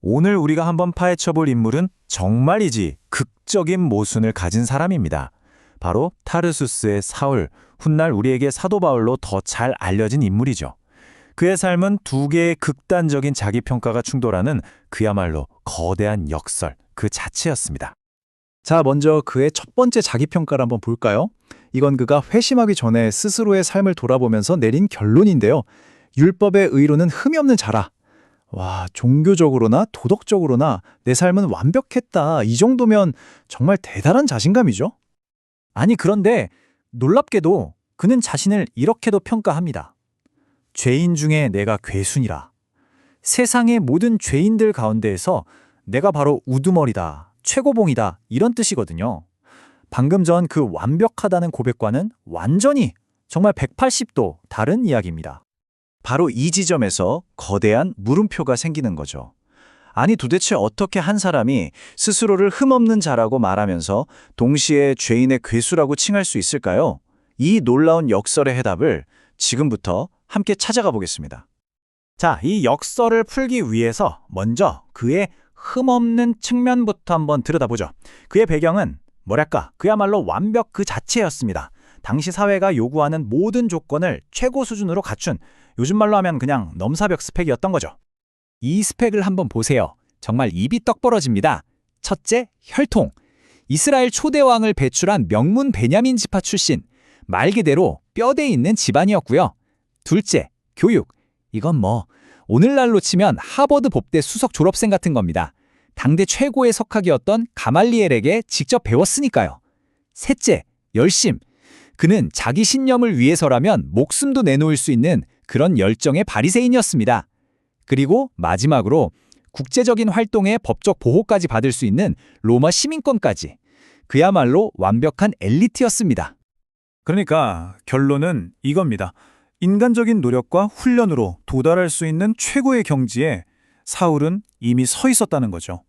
오늘 우리가 한번 파헤쳐볼 인물은 정말이지 극적인 모순을 가진 사람입니다. 바로 타르수스의 사울, 훗날 우리에게 사도 바울로 더 잘 알려진 인물이죠. 그의 삶은 두 개의 극단적인 자기평가가 충돌하는 그야말로 거대한 역설 그 자체였습니다. 자, 먼저 그의 첫 번째 자기평가를 한번 볼까요? 이건 그가 회심하기 전에 스스로의 삶을 돌아보면서 내린 결론인데요. 율법의 의로는 흠이 없는 자라. 와, 종교적으로나 도덕적으로나 내 삶은 완벽했다. 이 정도면 정말 대단한 자신감이죠. 아니, 그런데 놀랍게도 그는 자신을 이렇게도 평가합니다. 죄인 중에 내가 괴순이라. 세상의 모든 죄인들 가운데에서 내가 바로 우두머리다, 최고봉이다 이런 뜻이거든요. 방금 전 그 완벽하다는 고백과는 완전히 정말 180도 다른 이야기입니다. 바로 이 지점에서 거대한 물음표가 생기는 거죠. 아니 도대체 어떻게 한 사람이 스스로를 흠없는 자라고 말하면서 동시에 죄인의 괴수라고 칭할 수 있을까요? 이 놀라운 역설의 해답을 지금부터 함께 찾아가 보겠습니다. 자, 이 역설을 풀기 위해서 먼저 그의 흠없는 측면부터 한번 들여다보죠. 그의 배경은 그야말로 완벽 그 자체였습니다. 당시 사회가 요구하는 모든 조건을 최고 수준으로 갖춘 요즘 말로 하면 그냥 넘사벽 스펙이었던 거죠. 이 스펙을 한번 보세요. 정말 입이 떡 벌어집니다. 첫째, 혈통. 이스라엘 초대 왕을 배출한 명문 베냐민 지파 출신. 말 그대로 뼈대 있는 집안이었고요. 둘째, 교육. 이건 오늘날로 치면 하버드 법대 수석 졸업생 같은 겁니다. 당대 최고의 석학이었던 가말리엘에게 직접 배웠으니까요. 셋째, 열심. 그는 자기 신념을 위해서라면 목숨도 내놓을 수 있는 그런 열정의 바리새인이었습니다. 그리고 마지막으로 국제적인 활동의 법적 보호까지 받을 수 있는 로마 시민권까지. 그야말로 완벽한 엘리트였습니다. 그러니까 결론은 이겁니다. 인간적인 노력과 훈련으로 도달할 수 있는 최고의 경지에 사울은 이미 서 있었다는 거죠.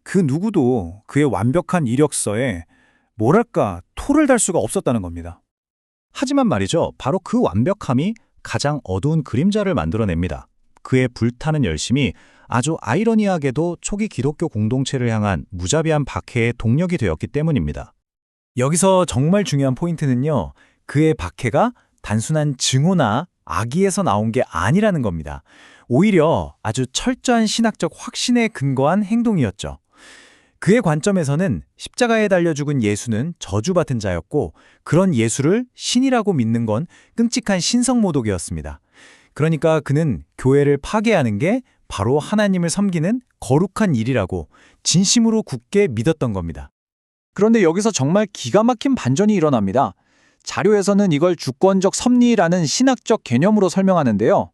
그 누구도 그의 완벽한 이력서에 토를 달 수가 없었다는 겁니다. 하지만 말이죠. 바로 그 완벽함이 가장 어두운 그림자를 만들어냅니다. 그의 불타는 열심이 아주 아이러니하게도 초기 기독교 공동체를 향한 무자비한 박해의 동력이 되었기 때문입니다. 여기서 정말 중요한 포인트는요. 그의 박해가 단순한 증오나 악의에서 나온 게 아니라는 겁니다. 오히려 아주 철저한 신학적 확신에 근거한 행동이었죠. 그의 관점에서는 십자가에 달려 죽은 예수는 저주받은 자였고 그런 예수를 신이라고 믿는 건 끔찍한 신성모독이었습니다. 그러니까 그는 교회를 파괴하는 게 바로 하나님을 섬기는 거룩한 일이라고 진심으로 굳게 믿었던 겁니다. 그런데 여기서 정말 기가 막힌 반전이 일어납니다. 자료에서는 이걸 주권적 섭리라는 신학적 개념으로 설명하는데요.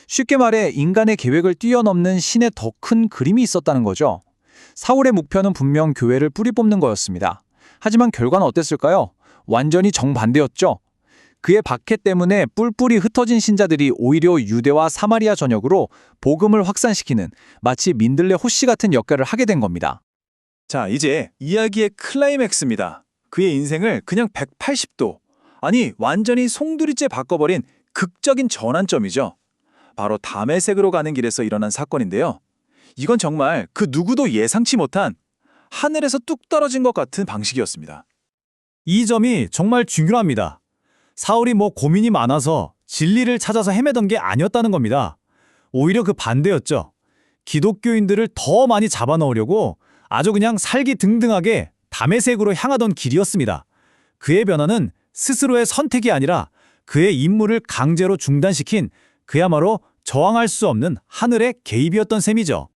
쉽게 말해 인간의 계획을 뛰어넘는 신의 더 큰 그림이 있었다는 거죠. 사울의 목표는 분명 교회를 뿌리 뽑는 거였습니다. 하지만 결과는 어땠을까요? 완전히 정반대였죠. 그의 박해 때문에 뿔뿔이 흩어진 신자들이 오히려 유대와 사마리아 전역으로 복음을 확산시키는 마치 민들레 호씨 같은 역할을 하게 된 겁니다. 자, 이제 이야기의 클라이맥스입니다. 그의 인생을 그냥 180도, 완전히 송두리째 바꿔버린 극적인 전환점이죠. 바로 다메섹으로 가는 길에서 일어난 사건인데요. 이건 정말 그 누구도 예상치 못한 하늘에서 뚝 떨어진 것 같은 방식이었습니다. 이 점이 정말 중요합니다. 사울이 고민이 많아서 진리를 찾아서 헤매던 게 아니었다는 겁니다. 오히려 그 반대였죠. 기독교인들을 더 많이 잡아넣으려고 아주 그냥 살기등등하게 다메섹으로 향하던 길이었습니다. 그의 변화는 스스로의 선택이 아니라 그의 임무를 강제로 중단시킨 그야말로 저항할 수 없는 하늘의 개입이었던 셈이죠.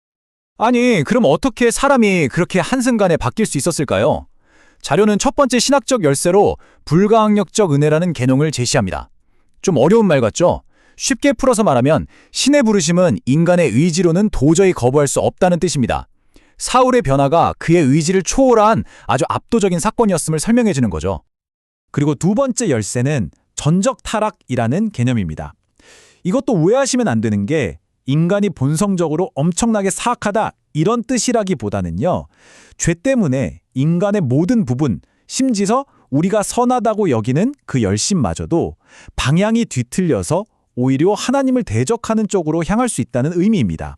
아니, 그럼 어떻게 사람이 그렇게 한순간에 바뀔 수 있었을까요? 자료는 첫 번째 신학적 열쇠로 불가항력적 은혜라는 개념을 제시합니다. 좀 어려운 말 같죠? 쉽게 풀어서 말하면 신의 부르심은 인간의 의지로는 도저히 거부할 수 없다는 뜻입니다. 사울의 변화가 그의 의지를 초월한 아주 압도적인 사건이었음을 설명해주는 거죠. 그리고 두 번째 열쇠는 전적 타락이라는 개념입니다. 이것도 오해하시면 안 되는 게 인간이 본성적으로 엄청나게 사악하다 이런 뜻이라기보다는요. 죄 때문에 인간의 모든 부분, 심지어 우리가 선하다고 여기는 그 열심마저도 방향이 뒤틀려서 오히려 하나님을 대적하는 쪽으로 향할 수 있다는 의미입니다.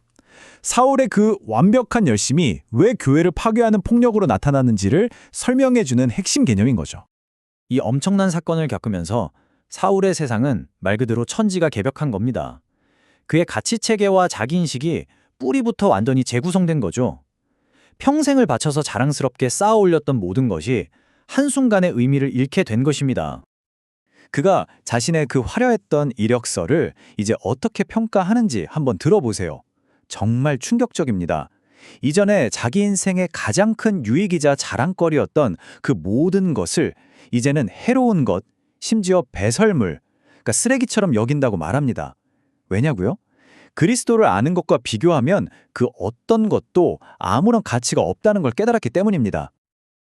사울의 그 완벽한 열심이 왜 교회를 파괴하는 폭력으로 나타나는지를 설명해주는 핵심 개념인 거죠. 이 엄청난 사건을 겪으면서 사울의 세상은 말 그대로 천지가 개벽한 겁니다. 그의 가치체계와 자기인식이 뿌리부터 완전히 재구성된 거죠. 평생을 바쳐서 자랑스럽게 쌓아 올렸던 모든 것이 한순간에 의미를 잃게 된 것입니다. 그가 자신의 그 화려했던 이력서를 이제 어떻게 평가하는지 한번 들어보세요. 정말 충격적입니다. 이전에 자기 인생의 가장 큰 유익이자 자랑거리였던 그 모든 것을 이제는 해로운 것, 심지어 배설물, 그러니까 쓰레기처럼 여긴다고 말합니다. 왜냐고요? 그리스도를 아는 것과 비교하면 그 어떤 것도 아무런 가치가 없다는 걸 깨달았기 때문입니다.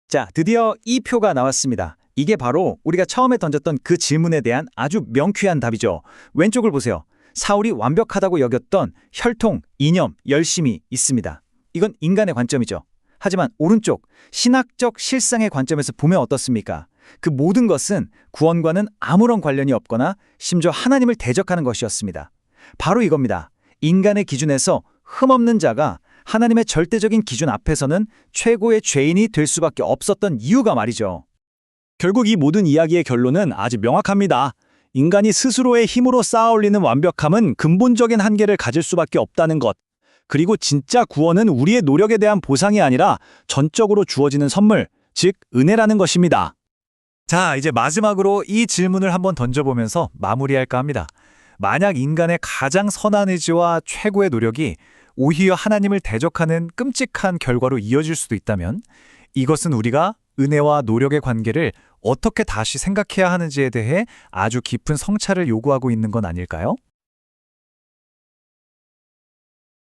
자, 드디어 이 표가 나왔습니다. 이게 바로 우리가 처음에 던졌던 그 질문에 대한 아주 명쾌한 답이죠. 왼쪽을 보세요. 사울이 완벽하다고 여겼던 혈통, 이념, 열심이 있습니다. 이건 인간의 관점이죠. 하지만 오른쪽, 신학적 실상의 관점에서 보면 어떻습니까? 그 모든 것은 구원과는 아무런 관련이 없거나 심지어 하나님을 대적하는 것이었습니다. 바로 이겁니다. 인간의 기준에서 흠없는 자가 하나님의 절대적인 기준 앞에서는 최고의 죄인이 될 수밖에 없었던 이유가 말이죠. 결국 이 모든 이야기의 결론은 아주 명확합니다. 인간이 스스로의 힘으로 쌓아올리는 완벽함은 근본적인 한계를 가질 수밖에 없다는 것. 그리고 진짜 구원은 우리의 노력에 대한 보상이 아니라 전적으로 주어지는 선물, 즉 은혜라는 것입니다. 자, 이제 마지막으로 이 질문을 한번 던져보면서 마무리할까 합니다. 만약 인간의 가장 선한 의지와 최고의 노력이 오히려 하나님을 대적하는 끔찍한 결과로 이어질 수도 있다면 이것은 우리가 은혜와 노력의 관계를 어떻게 다시 생각해야 하는지에 대해 아주 깊은 성찰을 요구하고 있는 건 아닐까요?